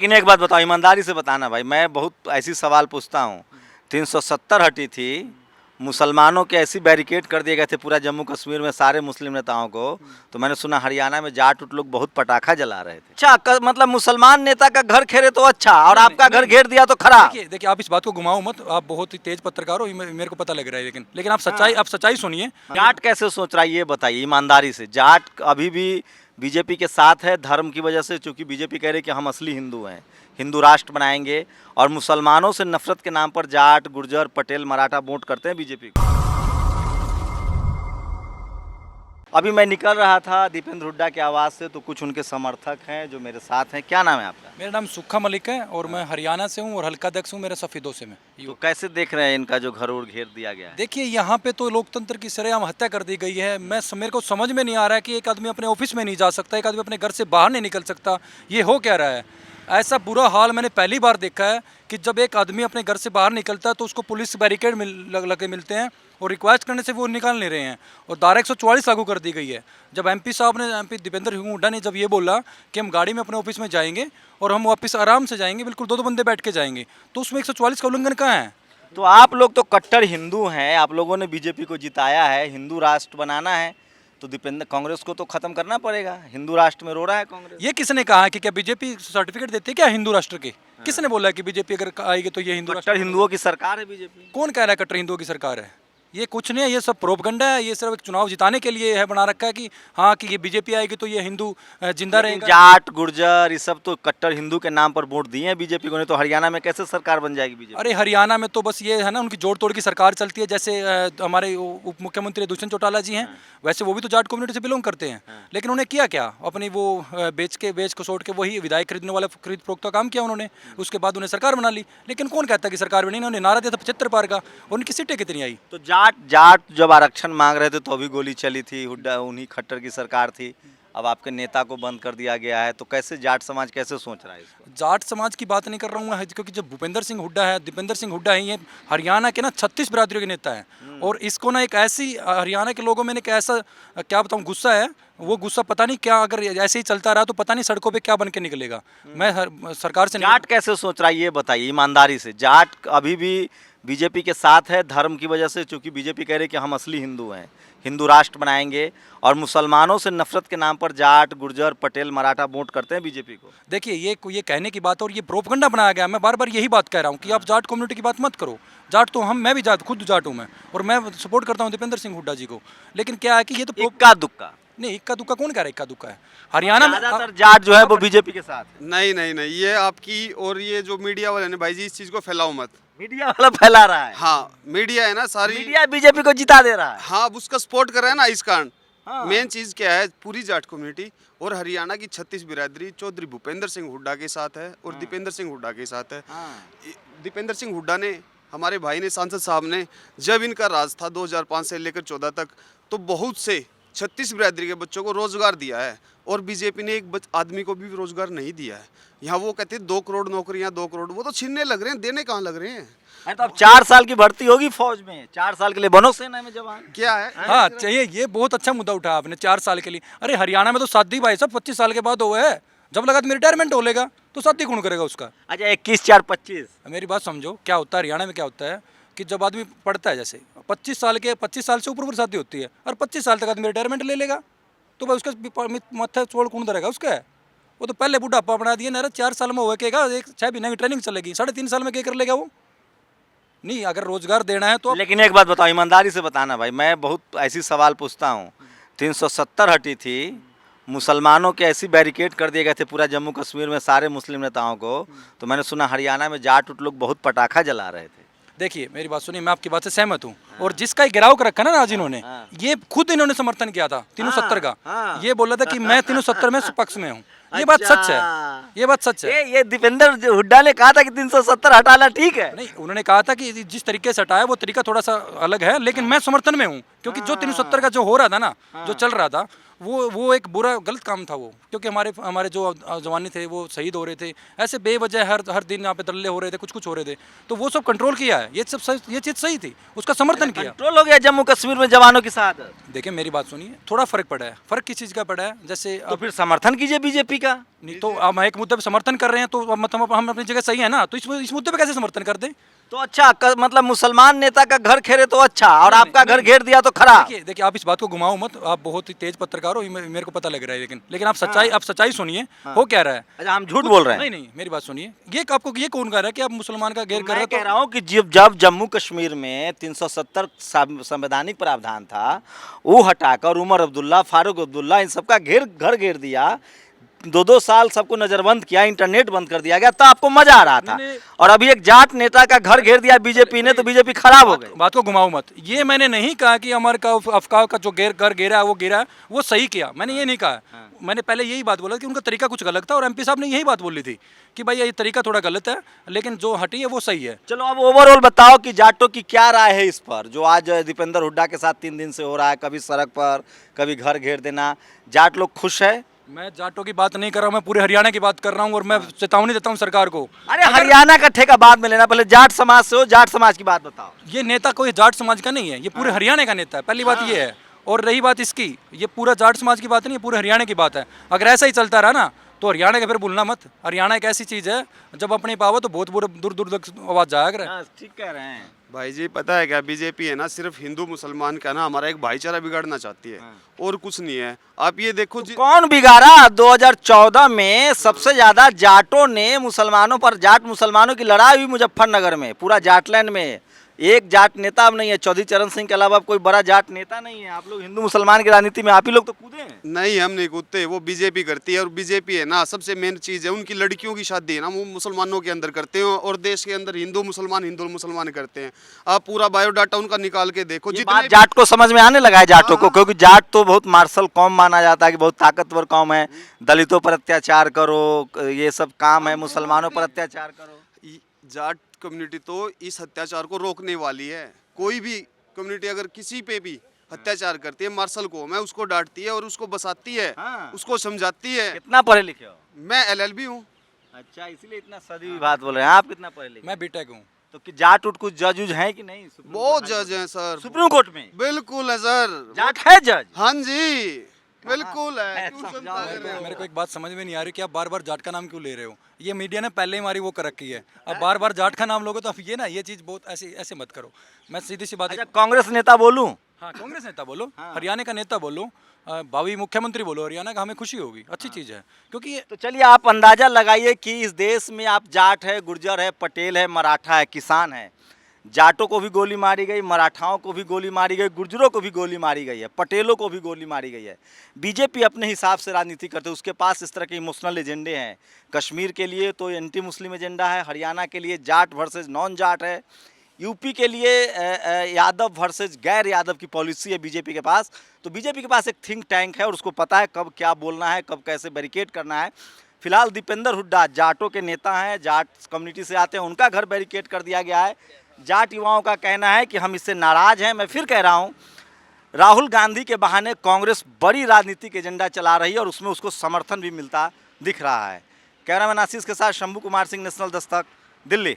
लेकिन एक बात बताओ, ईमानदारी से बताना भाई, मैं बहुत ऐसी सवाल पूछता हूँ। 370 हटी थी, मुसलमानों के ऐसी बैरिकेड कर दिए गए थे पूरा जम्मू कश्मीर में सारे मुस्लिम नेताओं को। तो मैंने सुना हरियाणा में जाट उट लोग बहुत पटाखा जला रहे थे। अच्छा मतलब मुसलमान नेता का घर घेरे तो अच्छा, और आपका घर घेर दिया तो खराब। देखिए आप इस बात को घुमाओ मत, आप बहुत ही तेज पत्रकार हो, मेरे को पता लग रहा है, लेकिन आप सच्चाई सुनिए। जाट कैसे सोच रहा है ये बताइए ईमानदारी से। जाट अभी भी बीजेपी के साथ है धर्म की वजह से, क्योंकि बीजेपी कह रही है कि हम असली हिंदू हैं, हिंदू राष्ट्र बनाएंगे, और मुसलमानों से नफरत के नाम पर जाट गुर्जर पटेल मराठा वोट करते हैं बीजेपी को। अभी मैं निकल रहा था दीपेंद्र हुड्डा के आवास से, तो कुछ उनके समर्थक हैं जो मेरे साथ हैं। क्या नाम है आपका? मेरा नाम सुक्खा मलिक है और मैं हरियाणा से हूँ और हल्का अध्यक्ष हूँ मेरा सफेदों से। मैं तो कैसे देख रहे हैं इनका जो घर और घेर दिया गया है? देखिए यहाँ पे तो लोकतंत्र की सरेआम हत्या कर दी गई है। मेरे को समझ में नहीं आ रहा है कि एक आदमी अपने ऑफिस में नहीं जा सकता, एक आदमी अपने घर से बाहर नहीं निकल सकता। ये हो क्या रहा है? ऐसा बुरा हाल मैंने पहली बार देखा है कि जब एक आदमी अपने घर से बाहर निकलता है तो उसको पुलिस बैरिकेड लगे मिलते हैं और रिक्वेस्ट करने से वो निकाल नहीं रहे हैं, और धारा 144 लागू कर दी गई है। जब एमपी दीपेंद्र हुड्डा ने जब ये बोला कि हम गाड़ी में अपने ऑफिस में जाएंगे और हम वापस आराम से जाएंगे, बिल्कुल दो बंदे बैठ के जाएंगे, तो उसमें 144 का उल्लंघन कहाँ है? तो आप लोग तो कट्टर हिंदू हैं, आप लोगों ने बीजेपी को जिताया है, हिंदू राष्ट्र बनाना है, तो दीपेंद्र कांग्रेस को तो खत्म करना पड़ेगा। हिंदू राष्ट्र में रो रहा है कांग्रेस। ये किसने कहा है कि क्या बीजेपी सर्टिफिकेट देती है क्या हिंदू राष्ट्र के? किसने बोला है कि बीजेपी अगर आएगी तो ये हिंदू कट्टर हिंदुओं की सरकार है बीजेपी। कौन कह रहा है कट्टर हिंदुओं की सरकार है? ये कुछ नहीं है, ये सब प्रोपगंडा है। ये सिर्फ एक चुनाव जिताने के लिए है बना रखा है कि हाँ कि ये बीजेपी आएगी तो ये हिंदू जिंदा रहेगा। जाट गुर्जर ये सब तो कट्टर हिंदू के नाम पर वोट दिए हैं बीजेपी को, नहीं तो हरियाणा में कैसे सरकार बन जाएगी बीजेपी? अरे हरियाणा में तो बस ये है ना, उनकी जोड़ तोड़ की सरकार चलती है। जैसे हमारे उप मुख्यमंत्री दुष्यंत चौटाला जी हैं, वैसे वो भी तो जाट कम्युनिटी से बिलोंग करते हैं। लेकिन उन्हें किया क्या? अपनी वो बेच को छोड़ के वही विधायक खरीदने वाला खरीद फरोख्त का काम किया उन्होंने। उसके बाद उन्हें सरकार बना ली। लेकिन कौन कहता है कि सरकार बनी? उन्होंने नारा दिया था 75 पार का, उनकी सीटें कितनी आई? तो जाट जब आरक्षण मांग रहे थे तो अभी गोली चली थी, हुड्डा उन्हीं खट्टर की सरकार थी। अब आपके नेता को बंद कर दिया गया है, तो कैसे जाट समाज कैसे सोच रहा है इसको? जाट समाज की बात नहीं कर रहा हूँ मैं, क्योंकि जब भूपेंद्र सिंह हुड्डा है, दीपेंद्र सिंह हुड्डा है, ये हरियाणा के ना 36 बिरादरियों के नेता है। और इसको ना एक ऐसी हरियाणा के लोगों में एक ऐसा क्या बताऊँ गुस्सा है, वो गुस्सा पता नहीं क्या, अगर ऐसे ही चलता रहा तो पता नहीं सड़कों पे क्या बन के निकलेगा। मैं सरकार से जाट कैसे सोच रहा है ये बताइए ईमानदारी से। जाट अभी भी बीजेपी के साथ है धर्म की वजह से, क्योंकि बीजेपी कह रही है कि हम असली हिंदू हैं, हिंदू राष्ट्र बनाएंगे, और मुसलमानों से नफरत के नाम पर जाट गुर्जर पटेल मराठा वोट करते हैं बीजेपी को। देखिए ये कहने की बात और ये प्रोपगंडा बनाया गया। मैं बार बार यही बात कह रहा हूँ कि आप जाट कम्युनिटी की बात मत करो। जाट तो मैं भी खुद जाट हूँ मैं, और मैं सपोर्ट करता हूँ दीपेंद्र सिंह हुड्डा जी को। लेकिन क्या है कि ये तो इक्का दुक्का नहीं, इक्का दुक्का कौन कह रहा है? इक्का दुक्का है हरियाणा में ज्यादातर जाट जो है वो बीजेपी के साथ है। नहीं, ये आपकी और ये जो मीडिया वाले ने भाई जी, इस चीज को फैलाओ मत। मीडिया वाला फैला रहा है। हाँ, मीडिया है ना सारी, मीडिया बीजेपी को जिता दे रहा है। हाँ, उसका सपोर्ट कर रहा है ना, इस कारण। हाँ। मेन चीज क्या है, पूरी जाट कम्युनिटी और हरियाणा की 36 बिरादरी चौधरी भूपेंद्र सिंह हुड्डा के साथ है और दीपेंद्र सिंह हुड्डा के साथ है। दीपेंद्र सिंह हुड्डा ने, हमारे भाई ने, सांसद साहब ने, जब इनका राज था 2005 से लेकर 14 तक, तो बहुत से 36 बिरादरी के बच्चों को रोजगार दिया है, और बीजेपी ने एक आदमी को भी रोजगार नहीं दिया है। यहाँ वो कहते हैं 2 करोड़ नौकरियां, 2 करोड़, वो तो छीनने लग रहे हैं, देने कहाँ लग रहे हैं? अरे तो अब 4 साल की भर्ती होगी फौज में, 4 साल के लिए बनो सेना में जवान। क्या है? हाँ चाहिए। ये बहुत अच्छा मुद्दा उठाया आपने, 4 साल के लिए। अरे हरियाणा में तो शादी भाई साहब 25 साल के बाद हुआ है। जब लगा तो रिटायरमेंट हो लेगा तो शादी कौन करेगा उसका? अच्छा 21-4-25। मेरी बात समझो, क्या होता है हरियाणा में, क्या होता है कि जब आदमी पढ़ता है, जैसे 25 साल से ऊपर शादी होती है, और 25 साल तक आदमी रिटायरमेंट ले लेगा, तो भाई उसका माथा छोड़ कौन धरेगा उसका? वो तो पहले बुढ़ापा बना दिया ना। 4 साल में होगा, 6 महीने की ट्रेनिंग चलेगी, 3.5 साल में क्या कर लेगा वो? नहीं, अगर रोजगार देना है तो। लेकिन एक बात बताओ ईमानदारी से बताना भाई, मैं बहुत ऐसी सवाल पूछता हूँ। 370 हटी थी, मुसलमानों के ऐसी बैरिकेड कर दिए गए थे पूरा जम्मू कश्मीर में सारे मुस्लिम नेताओं को। तो मैंने सुना हरियाणा में जाट उट लोग बहुत पटाखा जला रहे थे। देखिए मेरी बात सुनिए, मैं आपकी बात से सहमत हूँ। और जिसका गिराव कर रखा ना आज इन्होंने, ये खुद इन्होंने समर्थन किया था 370 का। ये बोला था कि मैं 370 में पक्ष में हूँ। ये बात सच है, ये बात सच है। ये दीपेंद्र हुड्डा ने कहा था कि 370 हटाना ठीक है। नहीं, उन्होंने कहा था कि जिस तरीके से हटाया वो तरीका थोड़ा सा अलग है, लेकिन मैं समर्थन में हूँ। क्योंकि जो 370 का जो हो रहा था ना, जो चल रहा था, वो एक बुरा गलत काम था वो। क्योंकि हमारे जो जवानी थे वो शहीद हो रहे थे, ऐसे बेवजह हर दिन यहाँ पे धरने हो रहे थे, कुछ हो रहे थे, तो वो सब कंट्रोल किया है। ये चीज़ सही थी, उसका समर्थन किया। कंट्रोल हो गया जम्मू कश्मीर में जवानों की साथ। देखिए मेरी बात सुनिए, थोड़ा फर्क पड़ा है। फर्क किस चीज़ का पड़ा है? जैसे तो फिर समर्थन कीजिए बीजेपी तरीका। नहीं तो हम एक मुद्दे पे समर्थन कर रहे हैं तो अब मतलब हम अपनी जगह सही है ना, तो इस मुद्दे पे कैसे समर्थन कर दें? तो अच्छा मतलब मुसलमान नेता का घर घेरे तो अच्छा, और आपका घर घेर दिया तो खराब। देखिए आप इस बात को घुमाओ मत, आप बहुत ही तेज पत्रकार हो, ये मेरे को पता लग रहा है, लेकिन आप सच्चाई सुनिए। हो क्या रहा है? अच्छा, हम झूठ बोल रहे हैं? नहीं, मेरी बात सुनिए। ये आपको ये कौन कह रहा है कि आप मुसलमान का घेर कर रहे मैं हो? कह रहा हूँ कि जब जम्मू कश्मीर में 370 संवैधानिक प्रावधान था, वो हटाकर उमर अब्दुल्ला, फारूक अब्दुल्ला, इन सबका घर घेर दिया, 2-2 साल सबको नजरबंद किया, इंटरनेट बंद कर दिया गया, तो आपको मजा आ रहा था। और अभी एक जाट नेता का घर घेर दिया बीजेपी ने, तो बीजेपी खराब हो गई। बात को घुमाओ मत। ये मैंने नहीं कहा कि हमारे का अफकाह का जो घर घेरा है वो घेरा है, वो सही किया, मैंने ये नहीं कहा। मैंने पहले यही बात बोला कि उनका तरीका कुछ गलत था, और एमपी साहब ने यही बात बोली थी कि भाई ये तरीका थोड़ा गलत है, लेकिन जो हटी है वो सही है। चलो अब ओवरऑल बताओ कि जाटों की क्या राय है इस पर, जो आज दीपेंद्र हुड्डा के साथ 3 दिन से हो रहा है, कभी सड़क पर, कभी घर घेर देना। जाट लोग खुश है? मैं जाटों की बात नहीं कर रहा हूँ, मैं पूरे हरियाणा की बात कर रहा हूँ, और मैं चेतावनी देता हूँ सरकार को। अरे हरियाणा का ठेका बाद में लेना, पहले जाट समाज से हो, जाट समाज की बात बताओ। ये नेता कोई जाट समाज का नहीं है, ये पूरे हरियाणा का नेता है, पहली बात ये है। और रही बात इसकी, ये पूरा जाट समाज की बात नहीं है, पूरे हरियाणा की बात है। अगर ऐसा ही चलता रहा ना तो हरियाणा का फिर भूलना मत। हरियाणा एक ऐसी चीज़ है, जब अपनी पावर तो बहुत दूर दूर तक आवाज़ जाया करे। ठीक कह रहे हैं भाई जी, पता है क्या, बीजेपी है ना सिर्फ हिंदू मुसलमान का ना हमारा एक भाईचारा बिगाड़ना चाहती है, और कुछ नहीं है। आप ये देखो जी, कौन बिगाड़ा? 2014 में सबसे ज्यादा जाटों ने मुसलमानों पर, जाट मुसलमानों की लड़ाई हुई मुजफ्फरनगर में, पूरा जाटलैंड में। एक जाट नेता अब नहीं है, चौधरी चरण सिंह के अलावा अब कोई बड़ा जाट नेता नहीं है। आप लोग हिंदू मुसलमान की राजनीति में आप ही लोग तो कूदे हैं। नहीं हम नहीं कूदते, वो बीजेपी करती है। और बीजेपी है ना, सबसे मेन चीज़ है उनकी लड़कियों की शादी है ना, वो मुसलमानों के अंदर करते हैं, और देश के अंदर हिंदू मुसलमान करते हैं। आप पूरा बायोडाटा उनका निकाल के देखो। ये जितने बात जाट को समझ में आने लगा है, जाटों को, क्योंकि जाट तो बहुत मार्शल कौम माना जाता है कि बहुत ताकतवर कौम है, दलितों पर अत्याचार करो, ये सब काम है, मुसलमानों पर अत्याचार करो। जाट कम्युनिटी तो इस अत्याचार को रोकने वाली है। कोई भी कम्युनिटी अगर किसी पे भी अत्याचार करती है, मार्शल कौम है, उसको डांटती है और उसको बसाती है, उसको समझाती है। कितना पढ़े लिखे हो? मैं LLB हूँ। अच्छा, इसीलिए इतना सदी बात बोल रहे हैं। आप कितना पढ़े लिखे? मैं बीटेक हूँ। तो कि जाट उठ कुछ जज उज है कि नहीं? बहुत जज हैं सर, सुप्रीम कोर्ट में बिल्कुल है सर। जाट है जज? हाँ जी, बिल्कुल है। क्यों समझाओ समझा रहे हो? मेरे को एक बात समझ में नहीं आ रही कि आप बार बार जाट का नाम क्यों ले रहे हो? ये मीडिया ने पहले ही हमारी वो कर रखी है, अब बार बार जाट का नाम लोगे तो अब ये ना, ये चीज़ बहुत ऐसे मत करो। मैं सीधी सी बात अच्छा, कांग्रेस नेता बोलूं? हाँ, कांग्रेस नेता बोलो, हरियाणा का नेता बोलो, भावी मुख्यमंत्री बोलो हरियाणा का, हमें खुशी होगी, अच्छी चीज़ है। क्योंकि ये तो चलिए आप अंदाजा लगाइए कि इस देश में आप जाट है, गुर्जर है, पटेल है, मराठा है, किसान है, जाटों को भी गोली मारी गई, मराठाओं को भी गोली मारी गई, गुर्जरों को भी गोली मारी गई है, पटेलों को भी गोली मारी गई है। बीजेपी अपने हिसाब से राजनीति करते है, उसके पास इस तरह के इमोशनल एजेंडे हैं। कश्मीर के लिए तो एंटी मुस्लिम एजेंडा है, हरियाणा के लिए जाट वर्सेस नॉन जाट है, यूपी के लिए यादव वर्सेस गैर यादव की पॉलिसी है बीजेपी के पास। तो बीजेपी के पास एक थिंक टैंक है और उसको पता है कब क्या बोलना है, कब कैसे बैरिकेड करना है। फिलहाल दीपेंद्र हुड्डा जाटों के नेता हैं, जाट कम्युनिटी से आते हैं, उनका घर बैरिकेड कर दिया गया है। जाट युवाओं का कहना है कि हम इससे नाराज़ हैं। मैं फिर कह रहा हूँ, राहुल गांधी के बहाने कांग्रेस बड़ी राजनीतिक एजेंडा चला रही है और उसमें उसको समर्थन भी मिलता दिख रहा है। कैमरामैन आशीष के साथ शंभू कुमार सिंह, नेशनल दस्तक, दिल्ली।